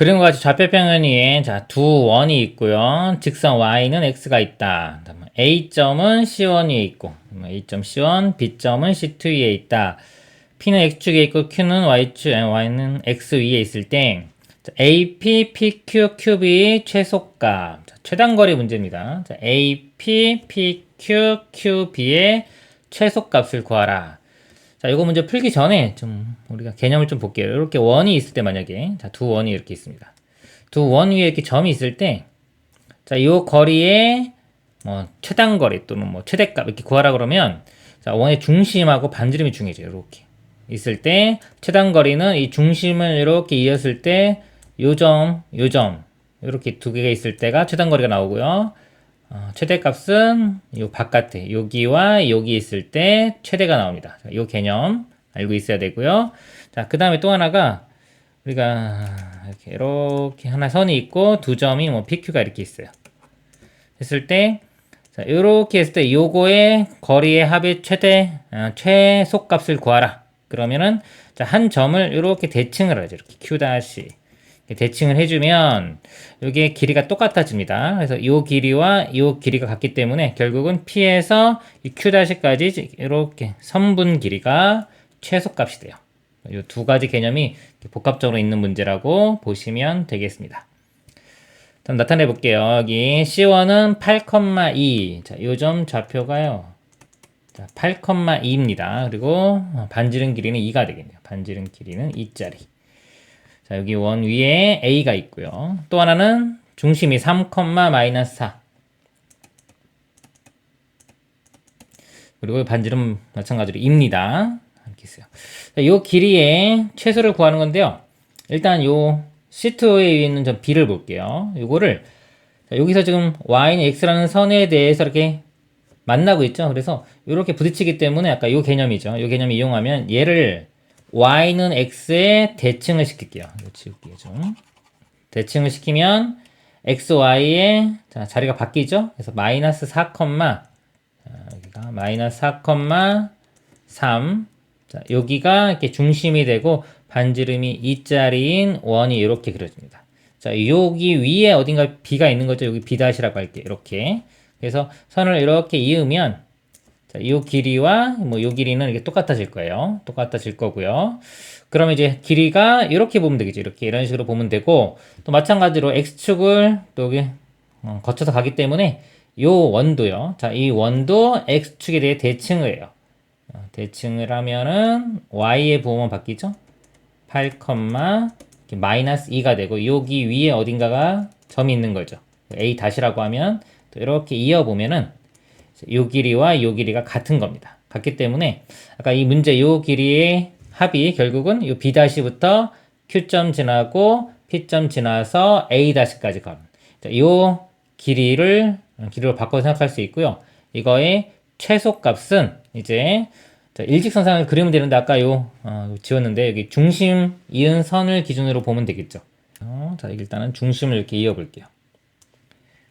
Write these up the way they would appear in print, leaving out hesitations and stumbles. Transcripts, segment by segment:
그림과 같이 좌표평면 위에 두 원이 있고요. 직선 y는 x가 있다. a점은 c1 위에 있고 a점 c1, b점은 c2 위에 있다. p는 x축에 있고 q는 y는 x 위에 있을 때 AP, PQ, QB 최소값 최단거리 문제입니다. AP, PQ, QB의 최소값을 구하라. 자, 이거 문제 풀기 전에 좀 우리가 개념을 좀 볼게요. 이렇게 원이 있을 때 만약에 두 원이 이렇게 있습니다. 두 원 위에 이렇게 점이 있을 때 이 거리의 최단거리 또는 최대값 이렇게 구하라 그러면 원의 중심하고 반지름이 중요해져요. 이렇게 있을 때 최단거리는 이 중심을 이렇게 이었을 때 요점 이렇게 두 개가 있을 때가 최단거리가 나오고요. 최대값은 요 바깥에 여기와 여기 있을 때 최대가 나옵니다. 이 개념 알고 있어야 되고요. 자, 그 다음에 또 하나가 우리가 이렇게 하나 선이 있고 두 점이 PQ가 이렇게 있어요. 했을 때 자, 이렇게 했을 때 요거의 거리의 합의 최소값을 구하라. 그러면은 한 점을 이렇게 대칭을 하죠. 이렇게 Q 다시 대칭을 해주면 이게 길이가 똑같아집니다. 그래서 이 길이와 이 길이가 같기 때문에 결국은 P에서 이 Q'까지 이렇게 선분 길이가 최소값이 돼요. 이 두 가지 개념이 복합적으로 있는 문제라고 보시면 되겠습니다. 그럼 나타내 볼게요. 여기 C1은 8,2. 자, 요 점 좌표가요. 자, 8,2입니다. 그리고 반지름 길이는 2가 되겠네요. 반지름 길이는 2짜리. 자, 여기 원 위에 A가 있고요. 또 하나는 중심이 3,-4. 그리고 반지름 마찬가지로 2입니다. 이렇게 있어요. 자, 요 길이의 최소를 구하는 건데요. 일단 요 시트에 있는 점 B를 볼게요. 요거를 여기서 지금 Y는 X라는 선에 대해서 이렇게 만나고 있죠. 그래서 이렇게 부딪히기 때문에 아까 요 개념이죠. 요 개념 이용하면 얘를 Y는 X에 대칭을 시킬게요. 이거 지울게요, 좀. 대칭을 시키면 XY의 자리가 바뀌죠. 그래서 마이너스 4, 여기가 마이너스 4,3. 자, 여기가 이렇게 중심이 되고 반지름이 2짜리인 원이 이렇게 그려집니다. 자, 여기 위에 어딘가 B가 있는 거죠. 여기 B''라고 할게요. 이렇게. 그래서 선을 이렇게 이으면 자, 이 길이와 이 길이는 이게 똑같아질 거예요. 똑같아질 거고요. 그러면 이제 길이가 이렇게 보면 되겠죠. 이렇게 이런 식으로 보면 되고 또 마찬가지로 x축을 또 여기 거쳐서 가기 때문에 요 원도요. 자, 이 원도 x축에 대해 대칭을 해요. 대칭을 하면은 y의 부호만 바뀌죠. 8, 마이너스 2가 되고 여기 위에 어딘가가 점이 있는 거죠. a 다시라고 하면 또 이렇게 이어 보면은 요 길이와 요 길이가 같은 겁니다. 같기 때문에 아까 이 문제 요 길이의 합이 결국은 요 B'부터 Q점 지나고 P점 지나서 A'까지 가는 요 길이로 바꿔서 생각할 수 있고요. 이거의 최소값은 이제 일직선상을 그리면 되는데 아까 지웠는데 여기 중심 이은 선을 기준으로 보면 되겠죠. 자, 일단은 중심을 이렇게 이어볼게요.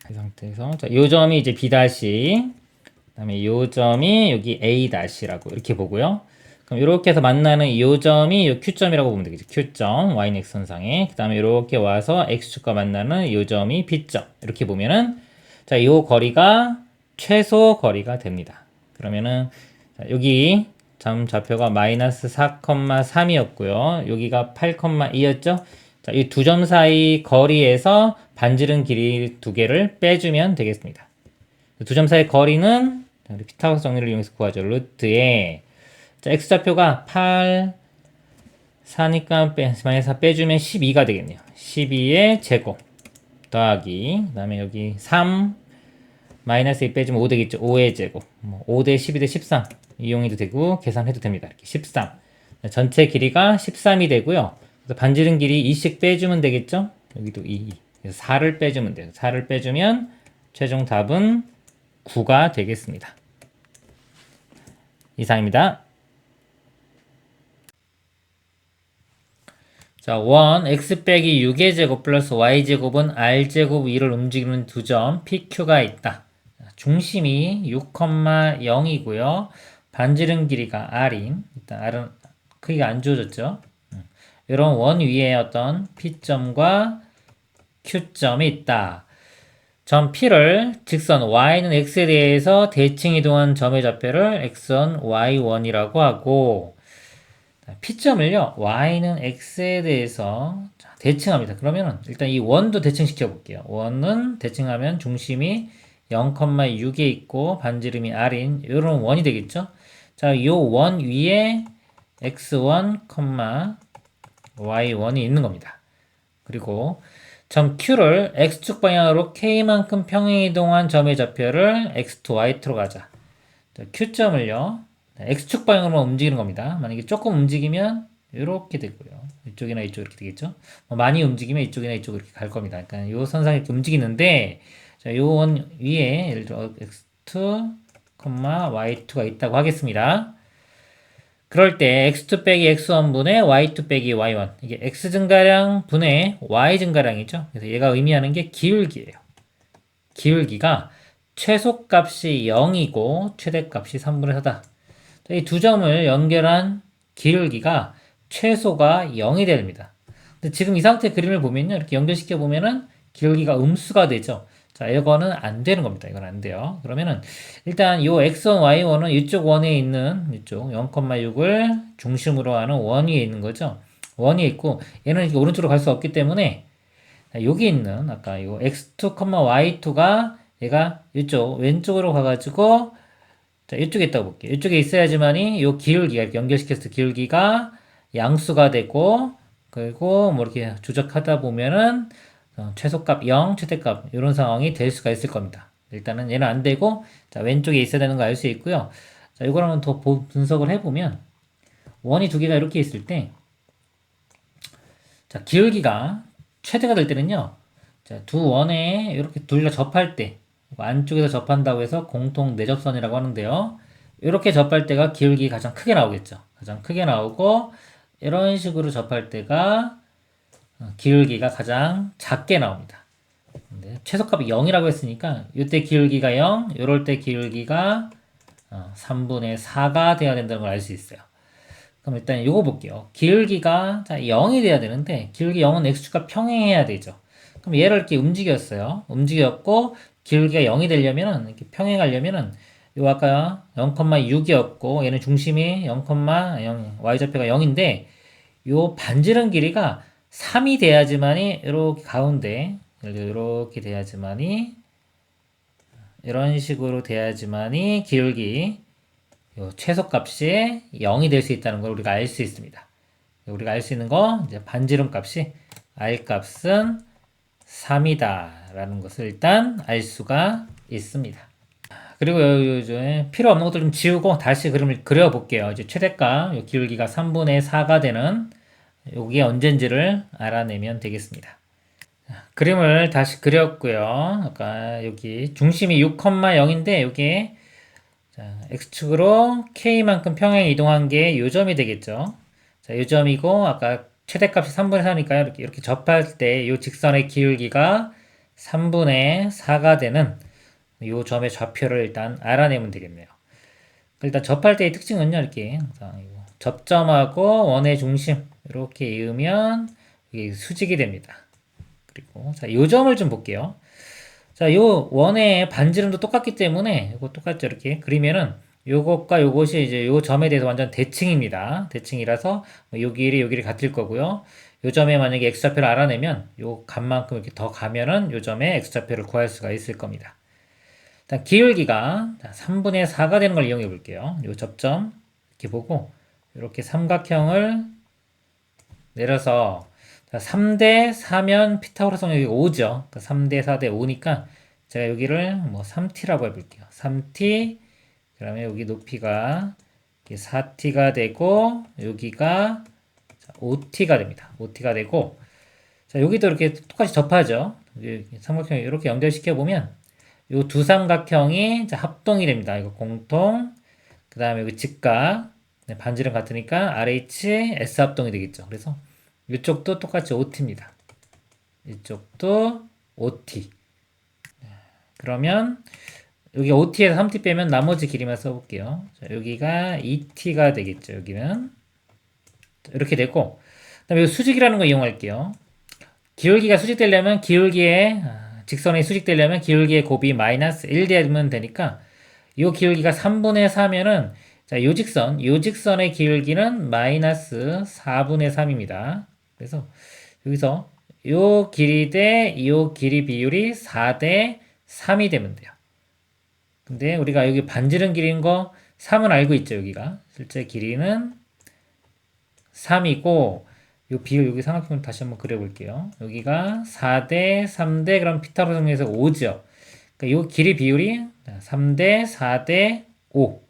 이 상태에서 요 점이 이제 B', 그다음에 요 점이 여기 A'라고 이렇게 보고요. 그럼 이렇게 해서 만나는 요 점이 요 Q점이라고 보면 되겠죠. Q점, Y는 X선상에. 그 다음에 이렇게 와서 X축과 만나는 요 점이 B점. 이렇게 보면은, 자, 요 거리가 최소 거리가 됩니다. 그러면은, 자, 여기 점 좌표가 마이너스 4,3이었고요. 여기가 8,2였죠. 자, 이 두 점 사이 거리에서 반지름 길이 두 개를 빼주면 되겠습니다. 두 점 사이 거리는 우리 피타고라스 정리를 이용해서 구하죠. 루트에 자, x좌표가 8, 4니까 마이너스 4 빼주면 12가 되겠네요. 12의 제곱 더하기 그 다음에 여기 3 마이너스 2 빼주면 5 되겠죠. 5의 제곱 5대 12대 13 이용해도 되고 계산해도 됩니다. 이렇게 13 전체 길이가 13이 되고요. 그래서 반지름 길이 2씩 빼주면 되겠죠. 여기도 2 그래서 4를 빼주면 돼요. 4를 빼주면 최종 답은 9가 되겠습니다. 이상입니다. 자, 원 x 빼기 6의 제곱 플러스 y 제곱은 r 제곱 위를 움직이는 두 점 PQ가 있다. 중심이 6,0이고요. 반지름 길이가 r인. 일단 r은 크기가 안 주어졌죠. 이런 원 위에 어떤 P점과 Q점이 있다. 점 P를 직선 y는 x에 대해서 대칭 이동한 점의 좌표를 x선 y1이라고 하고 P점을요 y는 x에 대해서 대칭합니다. 그러면은 일단 이 원도 대칭시켜 볼게요. 원은 대칭하면 중심이 0,6에 있고 반지름이 r인 이런 원이 되겠죠. 자, 요 원 위에 x1, y1이 있는 겁니다. 그리고 점 Q를 x축 방향으로 k만큼 평행 이동한 점의 좌표를 x2, y2로 가자. Q점을요 x축 방향으로 움직이는 겁니다. 만약에 조금 움직이면 이렇게 되고요. 이쪽이나 이쪽 이렇게 되겠죠. 많이 움직이면 이쪽이나 이쪽 이렇게 갈 겁니다. 그러니까 요 선상이 이렇게 움직이는데 자, 요 원 위에 예를 들어 x2, y2가 있다고 하겠습니다. 그럴 때 x2 빼기 x1분의 y2 빼기 y1 이게 x 증가량 분의 y 증가량이죠. 그래서 얘가 의미하는 게 기울기예요. 기울기가 최소값이 0이고 최대값이 3분의 4다. 이 두 점을 연결한 기울기가 최소가 0이 됩니다. 근데 지금 이 상태 그림을 보면요. 이렇게 연결시켜 보면은 기울기가 음수가 되죠. 자, 이거는 안 되는 겁니다. 이건 안 돼요. 그러면은 일단 요 x1, y1은 이쪽 원에 있는 이쪽 0,6을 중심으로 하는 원 위에 있는 거죠. 원 위에 있고 얘는 이렇게 오른쪽으로 갈 수 없기 때문에 여기 있는 아까 요 x2, y2가 얘가 이쪽 왼쪽으로 가가지고 자, 이쪽에 있다고 볼게요. 이쪽에 있어야지만이 요 기울기가 이렇게 연결시켰을 때 기울기가 양수가 되고 그리고 뭐 이렇게 조작하다 보면은 최소값 0, 최대값 이런 상황이 될 수가 있을 겁니다. 일단은 얘는 안 되고 자, 왼쪽에 있어야 되는 거 알 수 있고요. 자, 이걸 한번 더 분석을 해보면 원이 두 개가 이렇게 있을 때 자, 기울기가 최대가 될 때는요. 자, 두 원에 이렇게 둘 다 접할 때 안쪽에서 접한다고 해서 공통 내접선이라고 하는데요. 이렇게 접할 때가 기울기 가장 크게 나오겠죠. 가장 크게 나오고 이런 식으로 접할 때가 기울기가 가장 작게 나옵니다. 근데 최소값이 0이라고 했으니까 이때 기울기가 0, 이럴 때 기울기가 3분의 4가 돼야 된다는 걸 알 수 있어요. 그럼 일단 이거 볼게요. 기울기가 0이 돼야 되는데 기울기 0은 x축과 평행해야 되죠. 그럼 얘를 이렇게 움직였어요. 움직였고 기울기가 0이 되려면은 이렇게 평행하려면은 요 아까 0,6이었고 얘는 중심이 0,0 y좌표가 0인데 요 반지름 길이가 3이 돼야지만이 이렇게 가운데 이렇게 돼야지만이 이런 식으로 돼야지만이 기울기 요 최소값이 0이 될 수 있다는 걸 우리가 알 수 있습니다. 우리가 알 수 있는 거 이제 반지름 값이 r 값은 3이다 라는 것을 일단 알 수가 있습니다. 그리고 요즘에 필요 없는 것들 좀 지우고 다시 그림을 그려 볼게요. 이제 최대값 요 기울기가 3분의 4가 되는 요게 언젠지를 알아내면 되겠습니다. 그림을 다시 그렸고요. 아까 여기 중심이 6,0인데 여기에 x축으로 k만큼 평행 이동한 게 요점이 되겠죠. 자, 요점이고 아까 최대값이 3분의 4니까 이렇게 접할 때 이 직선의 기울기가 3분의 4가 되는 이 점의 좌표를 일단 알아내면 되겠네요. 일단 접할 때의 특징은요, 이렇게 접점하고 원의 중심 이렇게 이으면 이게 수직이 됩니다. 그리고 자, 요 점을 좀 볼게요. 자, 요 원의 반지름도 똑같기 때문에 이거 똑같죠, 이렇게 그리면은 요것과 요것이 이제 요 점에 대해서 완전 대칭입니다. 대칭이라서 요 길이 같을 거고요. 요 점에 만약에 x좌표를 알아내면 요 값만큼 이렇게 더 가면은 요 점에 x좌표를 구할 수가 있을 겁니다. 일단 기울기가 3분의 4가 되는 걸 이용해 볼게요. 요 접점 이렇게 보고 이렇게 삼각형을 내려서 3대 4면 피타고라스 성역이 5죠. 3대 4대 5니까 제가 여기를 뭐 3t라고 해볼게요. 3t 그러면 여기 높이가 4t가 되고 여기가 5t가 됩니다. 5t가 되고 자 여기도 이렇게 똑같이 접하죠. 삼각형이 이렇게 연결시켜 보면 이 두 삼각형이 합동이 됩니다. 이거 공통 그 다음에 여기 직각 반지름 같으니까 RH S 합동이 되겠죠. 그래서 이쪽도 똑같이 OT입니다. 이쪽도 OT. 그러면 여기 OT에서 3T 빼면 나머지 길이만 써볼게요. 자, 여기가 2T가 되겠죠. 여기는 이렇게 되고 그다음에 이 수직이라는 거 이용할게요. 기울기가 수직되려면 직선이 수직되려면 기울기의 곱이 마이너스 1 되면 되니까 이 기울기가 3분의 4면은 자, 요 직선의 기울기는 마이너스 4분의 3입니다. 그래서 여기서 요 길이 대 요 길이 비율이 4대 3이 되면 돼요. 근데 우리가 여기 반지름 길이인 거 3은 알고 있죠, 여기가. 실제 길이는 3이고 요 비율 여기 삼각형을 다시 한번 그려볼게요. 여기가 4대 3대 그럼 피타고라스에서 5죠. 그러니까 요 길이 비율이 3대 4대 5.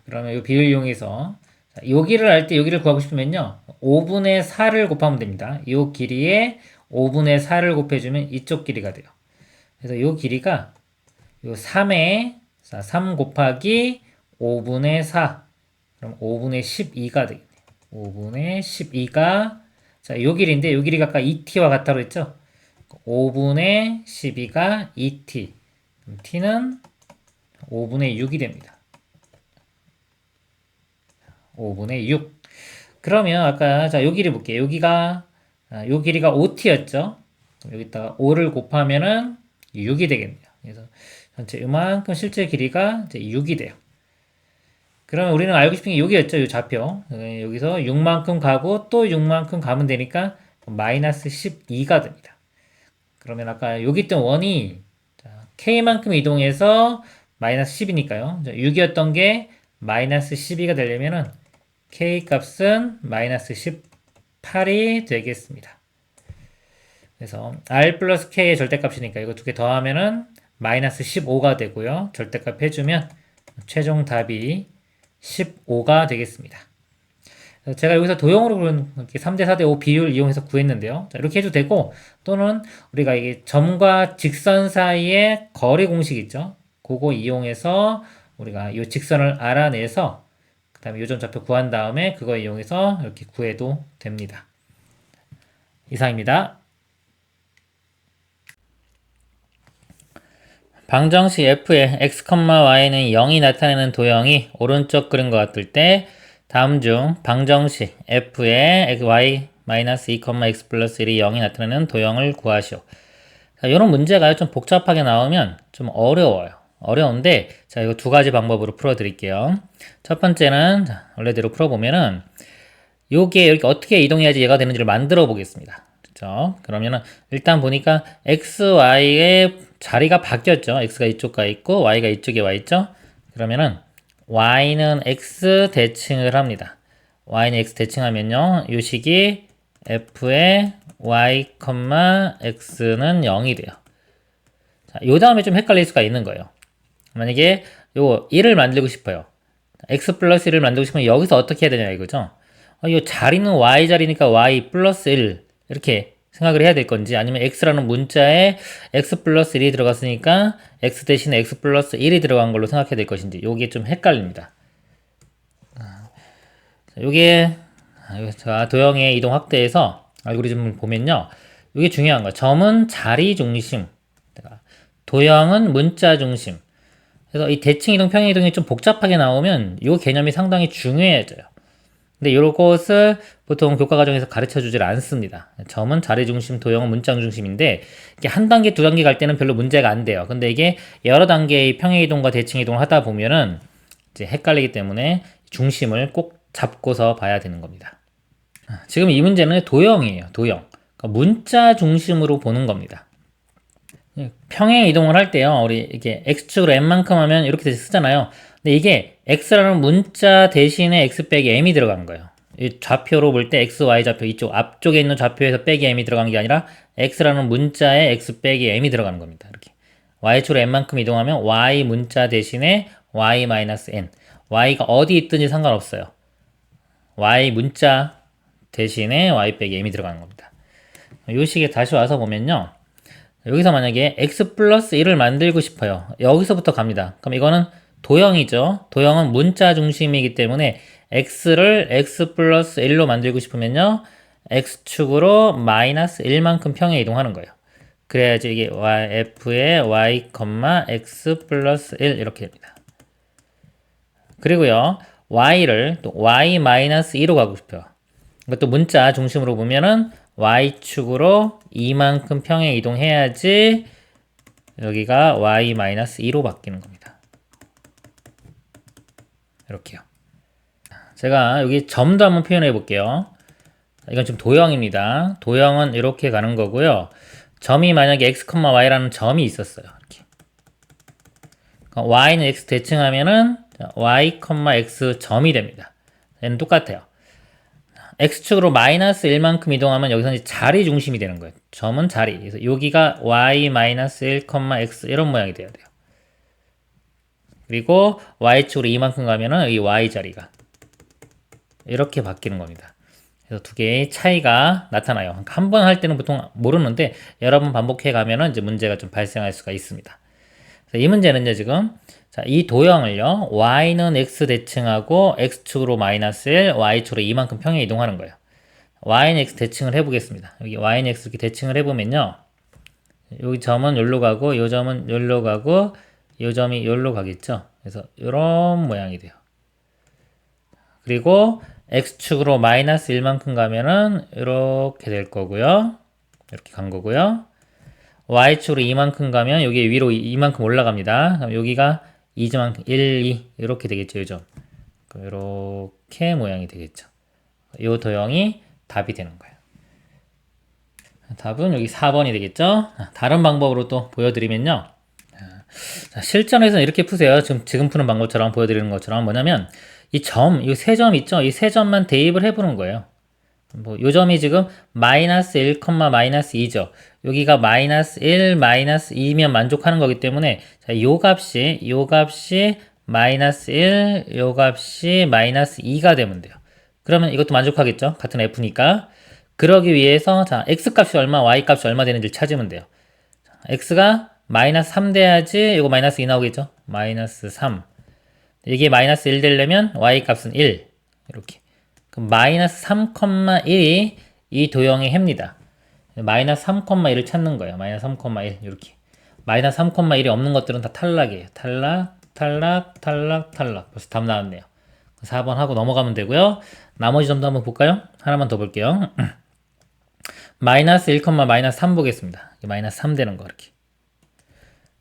그러면 요 비율 이용해서 여기를 알 때 여기를 구하고 싶으면요. 5분의 4를 곱하면 됩니다. 요 길이에 5분의 4를 곱해주면 이쪽 길이가 돼요. 그래서 요 길이가 요 3 곱하기 5분의 4 그럼 5분의 12가 되겠네요. 5분의 12가 자, 요 길인데 요 길이가 아까 2t와 같다고 했죠? 5분의 12가 2t 그럼 t는 5분의 6이 됩니다. 5분의 6 그러면 아까 자, 요 길이 볼게요. 여기가 요 길이가 5t였죠? 여기다가 5를 곱하면은 6이 되겠네요. 그래서 전체 이만큼 실제 길이가 이제 6이 돼요. 그러면 우리는 알고 싶은 게 여기였죠. 요 좌표. 여기서 6만큼 가고 또 6만큼 가면 되니까 마이너스 12가 됩니다. 그러면 아까 여기 있던 원이 K만큼 이동해서 마이너스 10이니까요. 6이었던 게 마이너스 12가 되려면은 K 값은 마이너스 18이 되겠습니다. 그래서 R 플러스 K의 절대값이니까 이거 두 개 더하면은 마이너스 15가 되고요. 절대값 해주면 최종 답이 15가 되겠습니다. 제가 여기서 도형으로 그런 3대 4대 5 비율 이용해서 구했는데요. 자, 이렇게 해도 되고 또는 우리가 이게 점과 직선 사이의 거리 공식 있죠. 그거 이용해서 우리가 이 직선을 알아내서 그 다음에 요점 좌표 구한 다음에 그거 이용해서 이렇게 구해도 됩니다. 이상입니다. 방정식 f의 x, y는 0이 나타내는 도형이 오른쪽 그림 것 같을 때 다음 중 방정식 f의 y-2, x 플러스 1이 0이 나타내는 도형을 구하시오. 자, 이런 문제가 좀 복잡하게 나오면 좀 어려워요. 어려운데 자 이거 두 가지 방법으로 풀어 드릴게요. 첫 번째는 자, 원래대로 풀어보면은 요게 이렇게 어떻게 이동해야지 얘가 되는지를 만들어 보겠습니다. 그렇죠? 그러면은 일단 보니까 x, y의 자리가 바뀌었죠. x가 이쪽 가 있고 y가 이쪽에 와 있죠. 그러면은 y는 x 대칭을 합니다. y는 x 대칭하면요. 요 식이 f의 y, x는 0이 돼요. 자, 요 다음에 좀 헷갈릴 수가 있는 거예요. 만약에 요 1을 만들고 싶어요. x 플러스 1을 만들고 싶으면 여기서 어떻게 해야 되냐 이거죠. 이 자리는 y 자리니까 y 플러스 1 이렇게 생각을 해야 될 건지 아니면 x라는 문자에 x 플러스 1이 들어갔으니까 x 대신에 x 플러스 1이 들어간 걸로 생각해야 될 것인지 요게 좀 헷갈립니다. 요게 자, 도형의 이동 확대에서 알고리즘을 보면요. 요게 중요한 거예요. 점은 자리 중심, 도형은 문자 중심. 그래서 이 대칭 이동, 평행 이동이 좀 복잡하게 나오면 요 개념이 상당히 중요해져요. 근데 요것을 보통 교과 과정에서 가르쳐 주질 않습니다. 점은 자리 중심, 도형은 문자 중심인데 이게 한 단계, 두 단계 갈 때는 별로 문제가 안 돼요. 근데 이게 여러 단계의 평행 이동과 대칭 이동을 하다 보면은 이제 헷갈리기 때문에 중심을 꼭 잡고서 봐야 되는 겁니다. 지금 이 문제는 도형이에요. 도형. 그러니까 문자 중심으로 보는 겁니다. 평행 이동을 할 때요, 우리 이렇게 x축으로 n만큼 하면 이렇게 쓰잖아요. 근데 이게 x라는 문자 대신에 x 빼기 m이 들어간 거예요. 이 좌표로 볼 때 x, y 좌표 이쪽 앞쪽에 있는 좌표에서 빼기 m이 들어간 게 아니라 x라는 문자에 x 빼기 m이 들어가는 겁니다. 이렇게 y축으로 n만큼 이동하면 y 문자 대신에 y-n y가 어디 있든지 상관없어요. y 문자 대신에 y 빼기 m이 들어가는 겁니다. 이 식에 다시 와서 보면요. 여기서 만약에 x 플러스 1을 만들고 싶어요. 여기서부터 갑니다. 그럼 이거는 도형이죠. 도형은 문자 중심이기 때문에 x를 x 플러스 1로 만들고 싶으면요. x축으로 마이너스 1만큼 평행 이동하는 거예요. 그래야지 이게 f의 y, x 플러스 1 이렇게 됩니다. 그리고요. y를 또 y 마이너스 2로 가고 싶어요. 이것도 문자 중심으로 보면은 y축으로 이만큼 평행 이동해야지 여기가 y-2로 바뀌는 겁니다. 이렇게요. 제가 여기 점도 한번 표현해 볼게요. 이건 지금 도형입니다. 도형은 이렇게 가는 거고요. 점이 만약에 x, y라는 점이 있었어요. 이렇게. y는 x 대칭하면은 y, x 점이 됩니다. 얘는 똑같아요. x축으로 마이너스 1만큼 이동하면 여기서 이제 자리 중심이 되는 거예요. 점은 자리. 그래서 여기가 y-1, x 이런 모양이 돼야 돼요. 그리고 y축으로 이만큼 가면은 이 y자리가 이렇게 바뀌는 겁니다. 그래서 두 개의 차이가 나타나요. 한 번 할 때는 보통 모르는데 여러 번 반복해 가면은 이제 문제가 좀 발생할 수가 있습니다. 이 문제는요, 지금. 자, 이 도형을요, y는 x 대칭하고 x축으로 마이너스 1, y축으로 이만큼 평행 이동하는 거예요. y는 x 대칭을 해보겠습니다. 여기 y는 x 이렇게 대칭을 해보면요. 여기 점은 여기로 가고, 요 점은 여기로 가고, 요 점이 여기로 가겠죠. 그래서 이런 모양이 돼요. 그리고 x축으로 마이너스 1만큼 가면은 이렇게 될 거고요. 이렇게 간 거고요. y축으로 이만큼 가면 여기 위로 이만큼 올라갑니다. 그럼 여기가 2점만큼 1, 2 이렇게 되겠죠. 요점. 이렇게 모양이 되겠죠. 이 도형이 답이 되는 거예요. 답은 여기 4번이 되겠죠. 다른 방법으로 또 보여드리면요. 실전에서는 이렇게 푸세요. 지금 푸는 방법처럼 보여드리는 것처럼 뭐냐면 이 세 점 있죠. 이 세 점만 대입을 해보는 거예요. 요 점이 지금 마이너스 1, 마이너스 2죠. 여기가 마이너스 1, 마이너스 2면 만족하는 거기 때문에 자, 요 값이 마이너스 1, 요 값이 마이너스 2가 되면 돼요. 그러면 이것도 만족하겠죠? 같은 f니까. 그러기 위해서 자, x 값이 얼마, y 값이 얼마 되는지를 찾으면 돼요. 자, x가 마이너스 3 돼야지 이거 마이너스 2 나오겠죠? 마이너스 3. 이게 마이너스 1 되려면 y 값은 1. 이렇게. 그럼 마이너스 3,1이 이 도형의 해입니다. 마이너스 3,1을 찾는 거예요. 마이너스 3,1 이렇게. 마이너스 3,1이 없는 것들은 다 탈락이에요. 탈락. 벌써 답 나왔네요. 4번 하고 넘어가면 되고요. 나머지 점도 한번 볼까요? 하나만 더 볼게요. 마이너스 1, 마이너스 3 보겠습니다. 마이너스 3 되는 거 이렇게.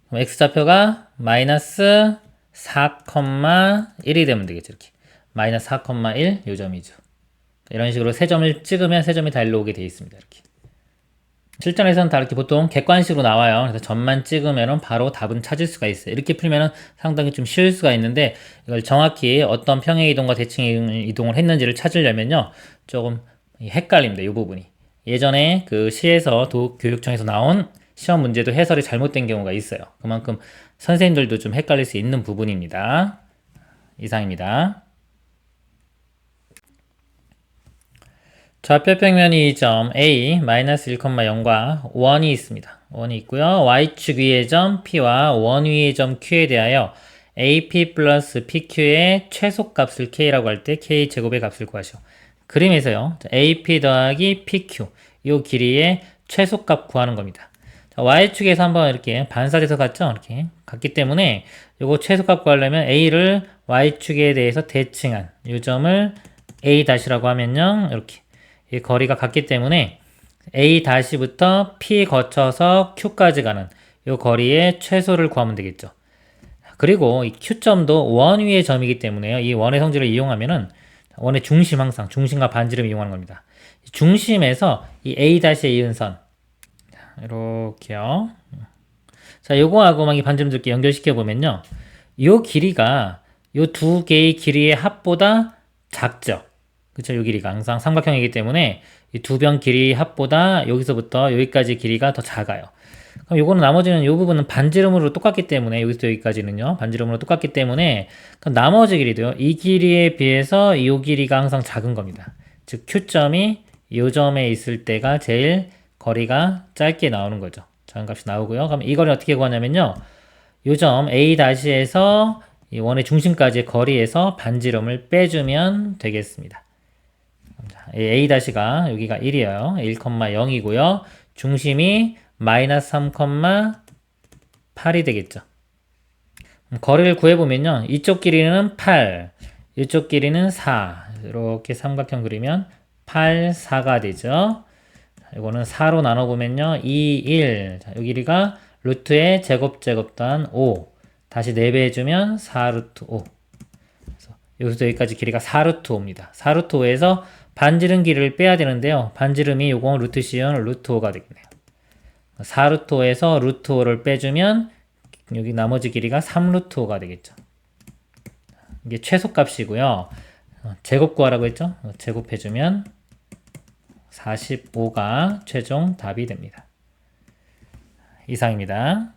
그럼 x좌표가 마이너스 4,1이 되면 되겠죠. 이렇게. 마이너스 4,1 요 점이죠. 이런 식으로 세 점을 찍으면 세 점이 다 일로 오게 되어 있습니다. 이렇게. 실전에서는 다 이렇게 보통 객관식으로 나와요. 그래서 점만 찍으면 바로 답은 찾을 수가 있어요. 이렇게 풀면 상당히 좀 쉬울 수가 있는데 이걸 정확히 어떤 평행 이동과 대칭 이동을 했는지를 찾으려면요. 조금 헷갈립니다. 이 부분이. 예전에 그 시에서 교육청에서 나온 시험 문제도 해설이 잘못된 경우가 있어요. 그만큼 선생님들도 좀 헷갈릴 수 있는 부분입니다. 이상입니다. 좌표 평면이 이 점 A 마이너스 1,0과 원이 있습니다. 원이 있고요. y축 위의 점 P와 원 위의 점 Q에 대하여 AP 플러스 PQ의 최소값을 K라고 할 때 K 제곱의 값을 구하시오. 그림에서요. AP 더하기 PQ 이 길이의 최소값 구하는 겁니다. 자, y축에서 한번 이렇게 반사돼서 갔죠? 이렇게 갔기 때문에 이거 최소값 구하려면 A를 y축에 대해서 대칭한 이 점을 A-라고 하면요. 이렇게 이 거리가 같기 때문에 A-부터 P 거쳐서 Q까지 가는 이 거리의 최소를 구하면 되겠죠. 그리고 이 Q점도 원 위의 점이기 때문에요. 이 원의 성질을 이용하면은 원의 중심 항상 중심과 반지름 이용하는 겁니다. 중심에서 이 A-에 이은 선 이렇게요. 자, 요거하고 막 이 반지름들끼리 연결시켜 보면요. 요 길이가 요 두 개의 길이의 합보다 작죠. 그쵸? 요 길이가 항상 삼각형이기 때문에 이 두 변 길이 합보다 여기서부터 여기까지 길이가 더 작아요. 그럼 요거는 나머지는 요 부분은 반지름으로 똑같기 때문에 여기서 여기까지는요. 반지름으로 똑같기 때문에 그럼 나머지 길이도요. 이 길이에 비해서 요 길이가 항상 작은 겁니다. 즉 Q점이 요 점에 있을 때가 제일 거리가 짧게 나오는 거죠. 작은 값이 나오고요. 그럼 이 거리는 어떻게 구하냐면요. 요 점 A-에서 이 원의 중심까지의 거리에서 반지름을 빼주면 되겠습니다. A-가 여기가 1이에요. 1,0이고요. 중심이 마이너스 3,8이 되겠죠. 거리를 구해보면요. 이쪽 길이는 8, 이쪽 길이는 4. 이렇게 삼각형 그리면 8, 4가 되죠. 이거는 4로 나눠보면요. 2, 1. 자, 요 길이가 루트의 제곱 더한 5. 다시 4배 해주면 4 루트 5. 그래서 여기서 여기까지 길이가 4 루트 5입니다. 4 루트 5에서 반지름 길이를 빼야 되는데요. 반지름이 요거 루트 시온 루트 5가 되겠네요. 4 루트 5에서 루트 5를 빼주면 여기 나머지 길이가 3 루트 5가 되겠죠. 이게 최소값이고요. 제곱 구하라고 했죠? 제곱해주면 45가 최종 답이 됩니다. 이상입니다.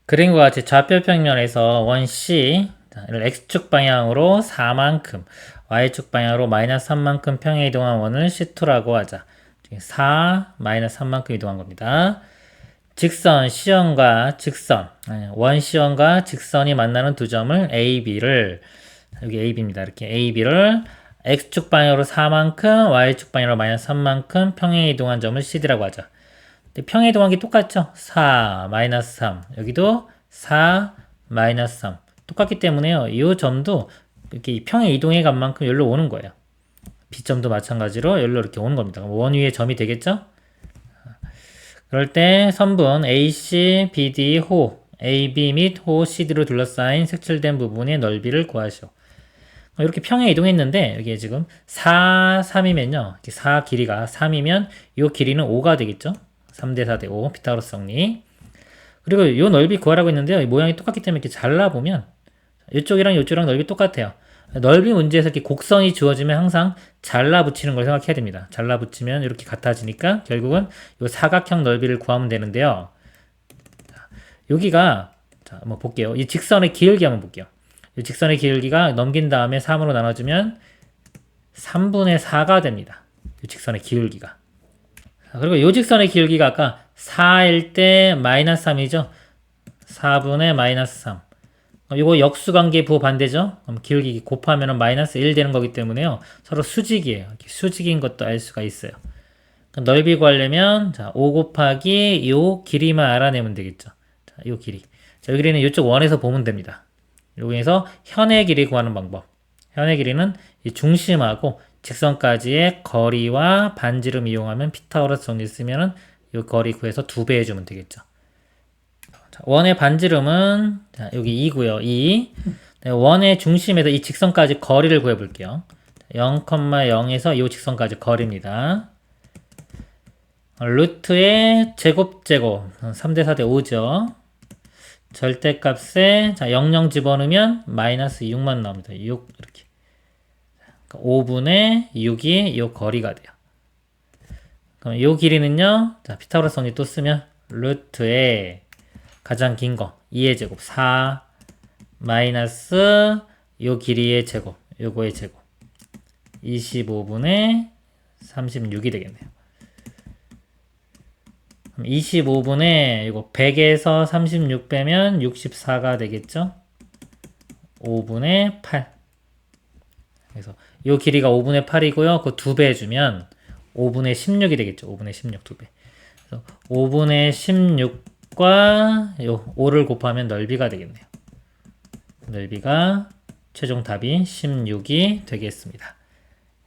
그림과 같이 좌표평면에서 원 C 를 X축 방향으로 4만큼 Y축 방향으로 마이너스 3만큼 평행 이동한 원을 C2라고 하자. 4 마이너스 3만큼 이동한 겁니다. 직선 C원과 직선 원 C원과 직선이 만나는 두 점을 A, B를 여기 A, B입니다. 이렇게 A, B를 X축 방향으로 4만큼 Y축 방향으로 마이너스 3만큼 평행 이동한 점을 CD라고 하죠. 평행 이동한 게 똑같죠? 4 마이너스 3 여기도 4 마이너스 3 똑같기 때문에요. 이 점도 이렇게 평행 이동의 값만큼 여기로 오는 거예요. B점도 마찬가지로 여기로 이렇게 오는 겁니다. 원 위에 점이 되겠죠? 그럴 때 선분 AC, BD, 호, AB 및 호, CD로 둘러싸인 색칠된 부분의 넓이를 구하시오. 이렇게 평행 이동했는데 여기에 지금 4, 3이면요. 4 길이가 3이면 이 길이는 5가 되겠죠? 3대 4대 5 피타고라스 정리. 그리고 이 넓이 구하라고 했는데요. 이 모양이 똑같기 때문에 이렇게 잘라보면 이쪽이랑 이쪽이랑 넓이 똑같아요. 넓이 문제에서 이렇게 곡선이 주어지면 항상 잘라 붙이는 걸 생각해야 됩니다. 잘라 붙이면 이렇게 같아지니까 결국은 이 사각형 넓이를 구하면 되는데요. 여기가 자, 한번 볼게요. 이 직선의 기울기 한번 볼게요. 이 직선의 기울기가 넘긴 다음에 3으로 나눠주면 3분의 4가 됩니다. 이 직선의 기울기가. 그리고 이 직선의 기울기가 아까 4일 때 마이너스 3이죠. 4분의 마이너스 3. 이거 역수관계 부호반대죠. 그럼 기울기 곱하면 마이너스 1 되는 거기 때문에요. 서로 수직이에요. 수직인 것도 알 수가 있어요. 넓이 구하려면 자, 5 곱하기 요 길이만 알아내면 되겠죠. 자, 요 길이. 자, 요 길이는 이쪽 원에서 보면 됩니다. 여기에서 현의 길이 구하는 방법. 현의 길이는 이 중심하고 직선까지의 거리와 반지름 이용하면 피타고라스 정리 쓰면은 이 거리 구해서 2배 해주면 되겠죠. 자, 원의 반지름은 자, 여기 2고요. 2. 네, 원의 중심에서 이 직선까지 거리를 구해볼게요. 0,0에서 이 직선까지 거리입니다. 루트의 제곱 3대 4대 5죠. 절대값에 자 00 집어넣으면 마이너스 6만 나옵니다. 6 이렇게 5분의 6이 이 거리가 돼요. 그럼 이 길이는요. 자 피타고라스 정리 또 쓰면 루트의 가장 긴 거 2의 제곱 4 마이너스 요 길이의 제곱 요거의 제곱 25분의 36이 되겠네요. 그럼 25분의 이거 100에서 36 빼면 64가 되겠죠? 5분의 8. 그래서 요 길이가 5분의 8이고요. 그거 2배 해주면 5분의 16이 되겠죠? 5분의 16 2배. 그래서 5분의 16과 요 5를 곱하면 넓이가 되겠네요. 넓이가 최종 답이 16이 되겠습니다.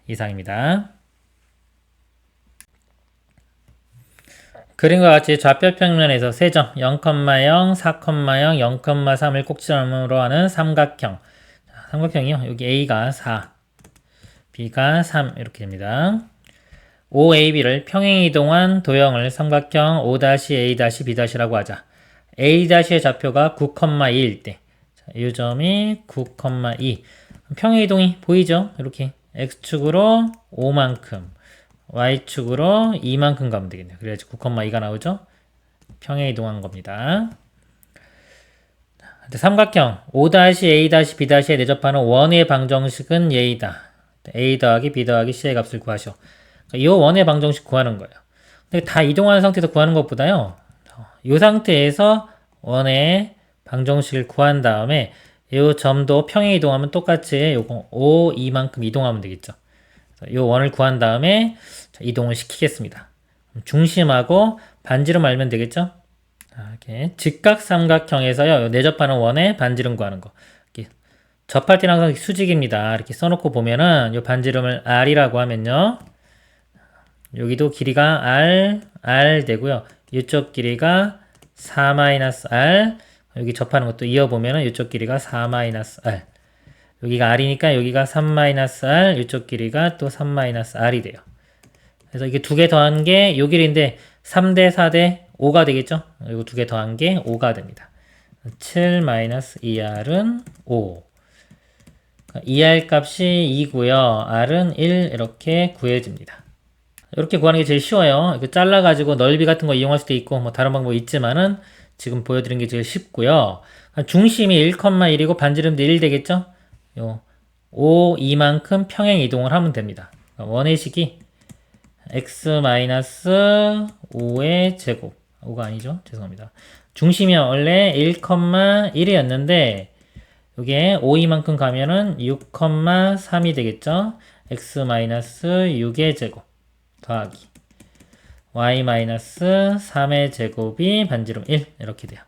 이상입니다. 그림과 같이 좌표평면에서 세점 0,0, 4,0, 0,3을 꼭지점으로 하는 삼각형. 삼각형이요. 여기 A가 4, B가 3 이렇게 됩니다. OAB를 평행 이동한 도형을 삼각형 O-A-B'라고 하자. A''의 좌표가 9,2일 때 이 점이 9,2 평행 이동이 보이죠? 이렇게 X축으로 5만큼 Y축으로 2만큼 가면 되겠네요. 그래야지 9,2가 나오죠? 평행 이동한 겁니다. 삼각형 O-A-B'에 내접하는 원의 방정식은 얘이다. A 더하기 B 더하기 C의 값을 구하시오. 이 원의 방정식 구하는 거예요. 근데 다 이동하는 상태에서 구하는 것보다요. 이 상태에서 원의 방정식을 구한 다음에 이 점도 평행 이동하면 똑같이 요거 O, 2만큼 이동하면 되겠죠. 이 원을 구한 다음에 이동을 시키겠습니다. 중심하고 반지름 알면 되겠죠? 이렇게 직각삼각형에서요 내접하는 원의 반지름 구하는 거. 이렇게 접할 때는 항상 수직입니다. 이렇게 써놓고 보면은 이 반지름을 R이라고 하면요. 여기도 길이가 R 되고요. 이쪽 길이가 4-R. 여기 접하는 것도 이어보면은 이쪽 길이가 4-R. 여기가 R이니까 여기가 3-R. 이쪽 길이가 또 3-R이 돼요. 그래서 이게 두 개 더한 게 요 길이인데 3대 4대 5가 되겠죠? 이거 두 개 더한 게 5가 됩니다. 7-2R은 5. 2R 값이 2고요. R은 1 이렇게 구해집니다. 이렇게 구하는 게 제일 쉬워요. 이렇게 잘라가지고 넓이 같은 거 이용할 수도 있고 뭐 다른 방법이 있지만은 지금 보여드린 게 제일 쉽고요. 중심이 1,1이고 반지름도 1 되겠죠? 요 5, 2만큼 평행 이동을 하면 됩니다. 원의식이 x-5의 제곱 5가 아니죠? 죄송합니다. 중심이 원래 1,1이었는데 이게 5, 2만큼 가면은 6,3이 되겠죠? x-6의 제곱 더하기 y-3의 제곱이 반지름 1 이렇게 돼요.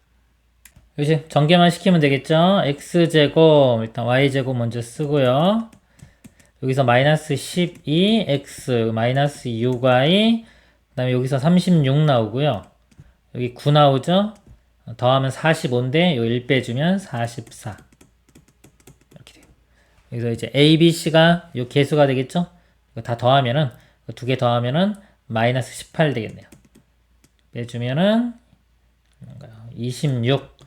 이제 전개만 시키면 되겠죠? x제곱 일단 y제곱 먼저 쓰고요. 여기서 마이너스 12 x 마이너스 6y 그 다음에 여기서 36 나오고요. 여기 9 나오죠? 더하면 45인데 요 1 빼주면 44 이렇게 돼요. 여기서 이제 a, b, c가 요 개수가 되겠죠? 이거 다 더하면은 두 개 더하면은 마이너스 18 되겠네요. 빼주면은 26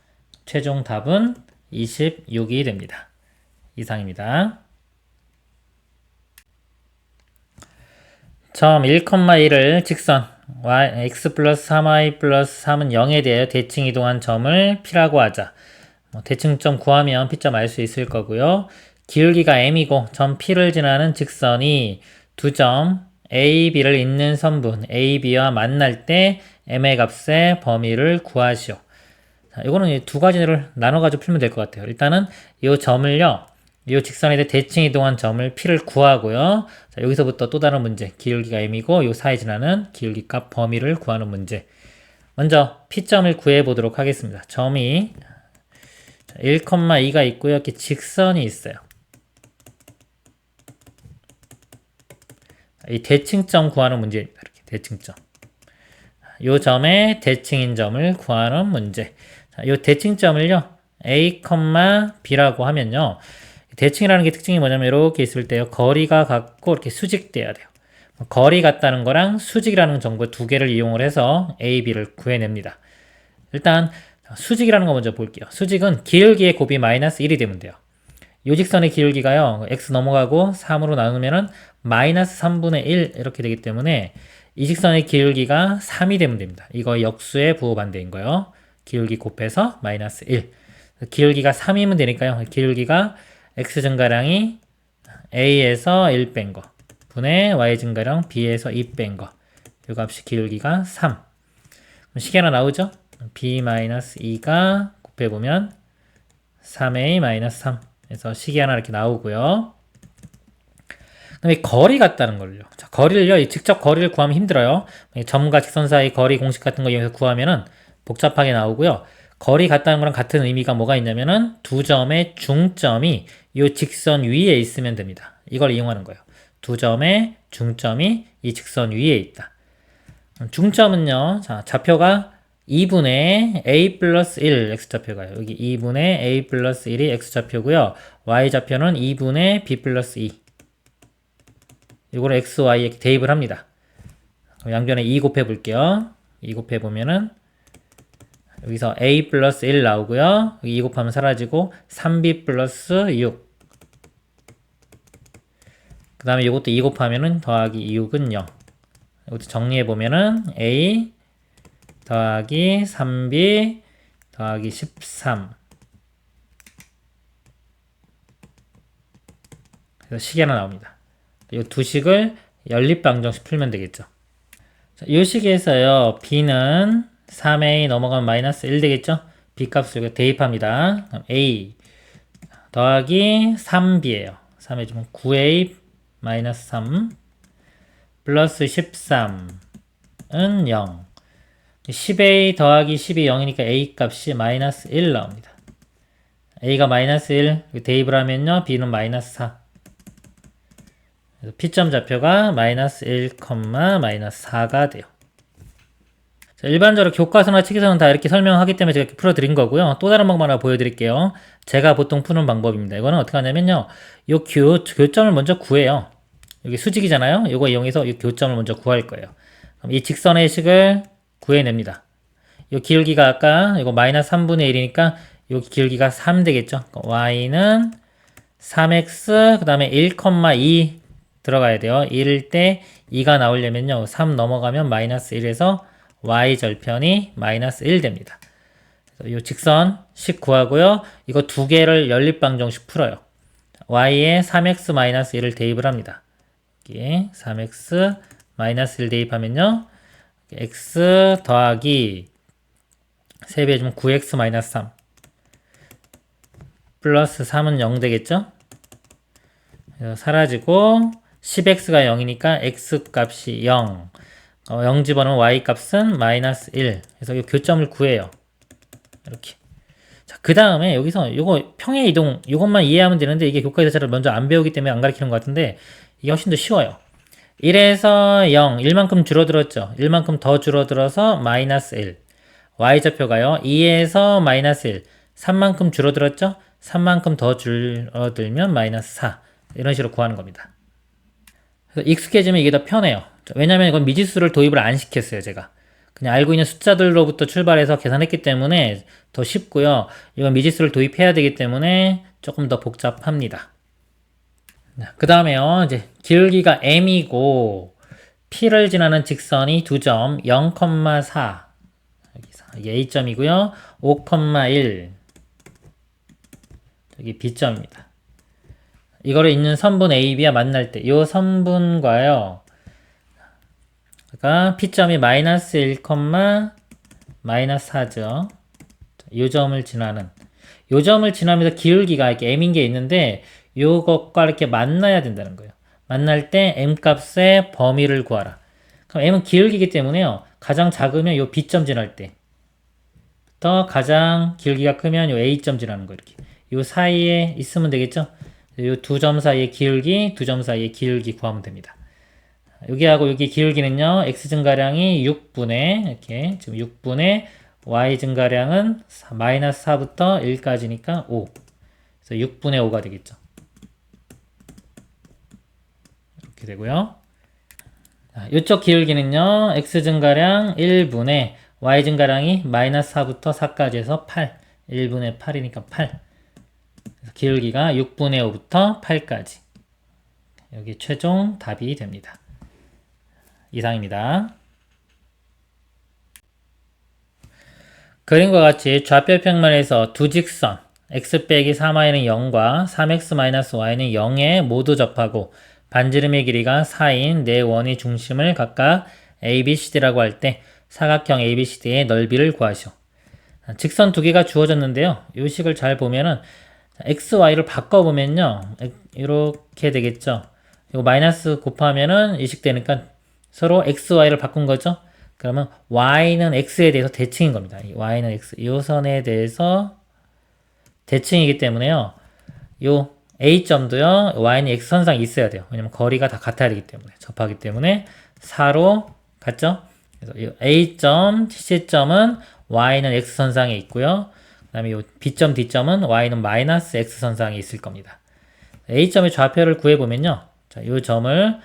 최종 답은 26이 됩니다. 이상입니다. 점 1,1을 직선 x 플러스 3y 플러스 3은 0에 대하여 대칭 이동한 점을 P라고 하자. 대칭점 구하면 P점 알 수 있을 거고요. 기울기가 m이고 점 P를 지나는 직선이 두 점 A, B를 잇는 선분 A, B와 만날 때 m의 값의 범위를 구하시오. 자, 이거는 두 가지를 나눠가지고 풀면 될 것 같아요. 일단은 이 점을요, 이 직선에 대해 대칭 이동한 점을 P를 구하고요. 자, 여기서부터 또 다른 문제, 기울기가 m이고 이 사이 지나는 기울기 값 범위를 구하는 문제. 먼저 P점을 구해 보도록 하겠습니다. 점이 1,2가 있고요. 이렇게 직선이 있어요. 이 대칭점 구하는 문제입니다. 이렇게 대칭점. 이 점의 대칭인 점을 구하는 문제. 자, 이 대칭점을요, A, B라고 하면요, 대칭이라는 게 특징이 뭐냐면 이렇게 있을 때요, 거리가 같고 이렇게 수직돼야 돼요. 거리 같다는 거랑 수직이라는 정보 두 개를 이용을 해서 A, B를 구해냅니다. 일단 수직이라는 거 먼저 볼게요. 수직은 기울기의 곱이 마이너스 1이 되면 돼요. 요 직선의 기울기가요, x 넘어가고 3으로 나누면은 마이너스 3분의 1 이렇게 되기 때문에 이 직선의 기울기가 3이 되면 됩니다. 이거 역수의 부호반대인 거예요. 기울기 곱해서 마이너스 1. 기울기가 3이면 되니까요. 기울기가 x 증가량이 a에서 1 뺀 거 분의 y 증가량 b에서 2 뺀 거. 이 값이 기울기가 3. 식이 하나 나오죠? b-2가 곱해보면 3a-3. 그래서 식이 하나 이렇게 나오고요. 그다음에 거리 같다는 걸요. 자, 거리를요, 직접 거리를 구하면 힘들어요. 점과 직선 사이 거리 공식 같은 거 이용해서 구하면은 복잡하게 나오고요. 거리 같다는 거랑 같은 의미가 뭐가 있냐면은 두 점의 중점이 이 직선 위에 있으면 됩니다. 이걸 이용하는 거예요. 두 점의 중점이 이 직선 위에 있다. 중점은요, 자, 좌표가 2분의 a 플러스 1 x좌표가요. 여기 2분의 a 플러스 1이 x좌표고요. y좌표는 2분의 b 플러스 2. 이거를 x, y에 대입을 합니다. 양변에 2 곱해 볼게요. 2 곱해 보면은 여기서 a 플러스 1 나오고요. 여기 2 곱하면 사라지고 3b 플러스 6. 그 다음에 이것도 2 곱하면은 더하기 6은 0. 이것도 정리해 보면은 a 더하기 3b 더하기 13. 그래서 식이 하나 나옵니다. 이 두 식을 연립방정식 풀면 되겠죠. 자, 이 식에서요, b는 3a 넘어가면 마이너스 1 되겠죠? b 값을 여기 대입합니다. a 더하기 3b예요. 3 해주면 9a 마이너스 3 플러스 13은 0. 10a 더하기 10이 0이니까 a 값이 마이너스 1 나옵니다. a가 마이너스 1 대입을 하면요 b는 마이너스 4. 그래서 P점 좌표가 마이너스 1, 마이너스 4가 돼요. 자, 일반적으로 교과서나 책에서는 다 이렇게 설명하기 때문에 제가 이렇게 풀어드린 거고요. 또 다른 방법 하나 보여드릴게요. 제가 보통 푸는 방법입니다. 이거는 어떻게 하냐면요. 요 교점을 먼저 구해요. 여기 수직이잖아요. 이거 이용해서 이 교점을 먼저 구할 거예요. 그럼 이 직선의 식을 구해냅니다. 요 기울기가 아까 이거 마이너스 3분의 1이니까 요 기울기가 3 되겠죠. y는 3x 그 다음에 1,2 들어가야 돼요. 1일 때 2가 나오려면요. 3 넘어가면 마이너스 1에서 y 절편이 마이너스 1 됩니다. 그래서 이 직선 식 구하고요. 이거 두 개를 연립방정식 풀어요. y에 3x 마이너스 1을 대입을 합니다. 여기에 3x 마이너스 1 대입하면요. x 더하기 3배 해주면 9x 마이너스 3 플러스 3은 0 되겠죠? 사라지고 10x가 0이니까 x 값이 0 0 집어넣으면 y 값은 마이너스 1 그래서 이 교점을 구해요. 이렇게. 자, 그 다음에 여기서 요거 평행 이동 요것만 이해하면 되는데 이게 교과 자체를 먼저 안 배우기 때문에 안 가르치는 것 같은데 이게 훨씬 더 쉬워요. 1에서 0 1만큼 줄어들었죠. 1만큼 더 줄어들어서 마이너스 1 y좌표가요 2에서 마이너스 1 3만큼 줄어들었죠. 3만큼 더 줄어들면 마이너스 4 이런 식으로 구하는 겁니다. 그래서 익숙해지면 이게 더 편해요. 왜냐면 이건 미지수를 도입을 안 시켰어요, 제가. 그냥 알고 있는 숫자들로부터 출발해서 계산했기 때문에 더 쉽고요. 이건 미지수를 도입해야 되기 때문에 조금 더 복잡합니다. 그 다음에요, 이제 기울기가 m이고 P를 지나는 직선이 두 점 0,4 여기 A점이고요. 5,1 여기 B점입니다. 이거를 있는 선분 A, B와 만날 때, 이 선분과요, 그러니까 P점이 마이너스 1, 마이너스 4죠. 이 점을 지나는, 이 점을 지나면서 기울기가 이렇게 M인 게 있는데, 요것과 이렇게 만나야 된다는 거예요. 만날 때 M 값의 범위를 구하라. 그럼 M은 기울기이기 때문에요, 가장 작으면 요 B점 지날 때, 부터 가장 기울기가 크면 요 A점 지나는 거 이렇게. 요 사이에 있으면 되겠죠? 이 두 점 사이의 기울기, 두 점 사이의 기울기 구하면 됩니다. 여기하고 여기 기울기는요, x 증가량이 6분의, 이렇게, 지금 6분의 y 증가량은 마이너스 4부터 1까지니까 5. 그래서 6분의 5가 되겠죠. 이렇게 되고요. 이쪽 기울기는요, x 증가량 1분의 y 증가량이 마이너스 4부터 4까지 해서 8. 1분의 8이니까 8. 기울기가 6분의 5부터 8까지. 여기 최종 답이 됩니다. 이상입니다. 그림과 같이 좌표 평면에서 두 직선 x 빼기 3y는 0과 3x-y는 0에 모두 접하고 반지름의 길이가 4인 네 원의 중심을 각각 ABCD라고 할 때 사각형 ABCD의 넓이를 구하시오. 직선 두 개가 주어졌는데요. 이 식을 잘 보면은 x, y를 바꿔보면요. 이렇게 되겠죠. 이거 마이너스 곱하면은 이 식 되니까 서로 x, y를 바꾼 거죠. 그러면 y는 x에 대해서 대칭인 겁니다. 이 y는 x, 이 선에 대해서 대칭이기 때문에요. 요 a점도요. y는 x선상에 있어야 돼요. 왜냐면 거리가 다 같아야 되기 때문에 접하기 때문에 4로 같죠. 그래서 이 a점, c점은 y는 x선상에 있고요. 그 다음에 이 B점, D점은 y는 마이너스 x선상에 있을 겁니다. A점의 좌표를 구해보면요. 자, 이 점을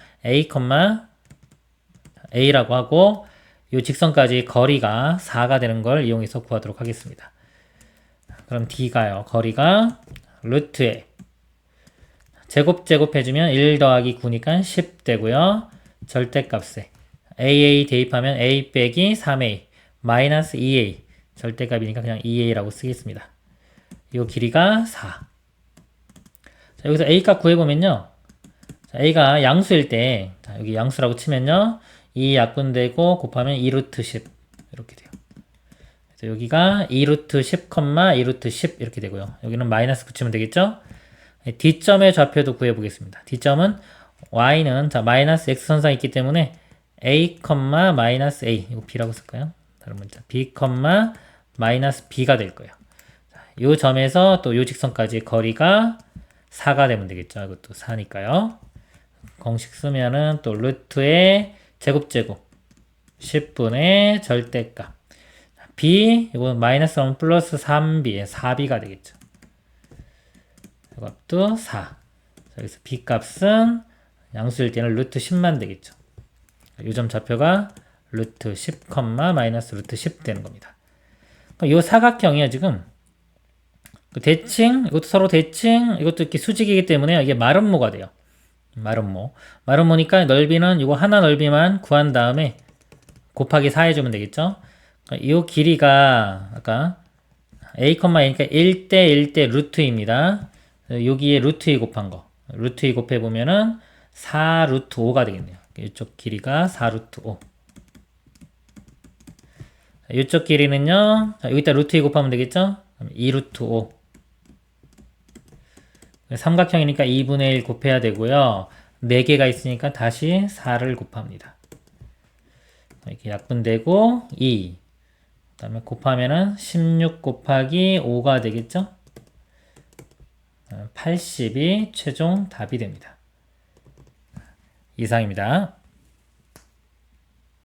A라고 하고 이 직선까지 거리가 4가 되는 걸 이용해서 구하도록 하겠습니다. 그럼 D가요. 거리가 루트에 제곱 해주면 1 더하기 9니까 10 되고요. 절대값에 AA 대입하면 A 빼기 3A 마이너스 2A 절대값이니까 그냥 2a라고 쓰겠습니다. 이 길이가 4. 자, 여기서 a값 구해보면요. 자, a가 양수일 때, 자, 여기 양수라고 치면요. 2 약분되고 곱하면 2루트 10. 이렇게 돼요. 그래서 여기가 2루트 10, 2루트 10 이렇게 되고요. 여기는 마이너스 붙이면 되겠죠? D점의 좌표도 구해보겠습니다. D점은 y는 자, 마이너스 x선상에 있기 때문에 a, 마이너스 a. 이거 b라고 쓸까요? 다른 문자. b, 마이너스 b가 될 거예요. 자, 요 점에서 또 요 직선까지 거리가 4가 되면 되겠죠. 이것도 4니까요. 공식 쓰면은 또 루트의 제곱제곱 10분의 절대값 b 이건 마이너스 1 플러스 3b 4b가 되겠죠. 이 값도 4. 여기서 b 값은 양수일 때는 루트 10만 되겠죠. 이 점 좌표가 루트 10, 마이너스 루트 10 되는 겁니다. 이 사각형이요 지금 대칭 이것도 서로 대칭 이것도 이렇게 수직이기 때문에 이게 마름모가 돼요. 마름모니까 넓이는 이거 하나 넓이만 구한 다음에 곱하기 4 해주면 되겠죠. 이 길이가 아까 a,a니까 1대 1대 루트입니다. 여기에 루트 2 곱한 거 루트 2 곱해보면은 4 루트 5가 되겠네요. 이쪽 길이가 4 루트 5. 이쪽 길이는요 여기다 루트 2 곱하면 되겠죠. 2 루트 5. 삼각형이니까 2분의 1 곱해야 되고요. 4개가 있으니까 다시 4를 곱합니다. 이렇게 약분되고 2. 그 다음에 곱하면은 16 곱하기 5가 되겠죠? 80이 최종 답이 됩니다. 이상입니다.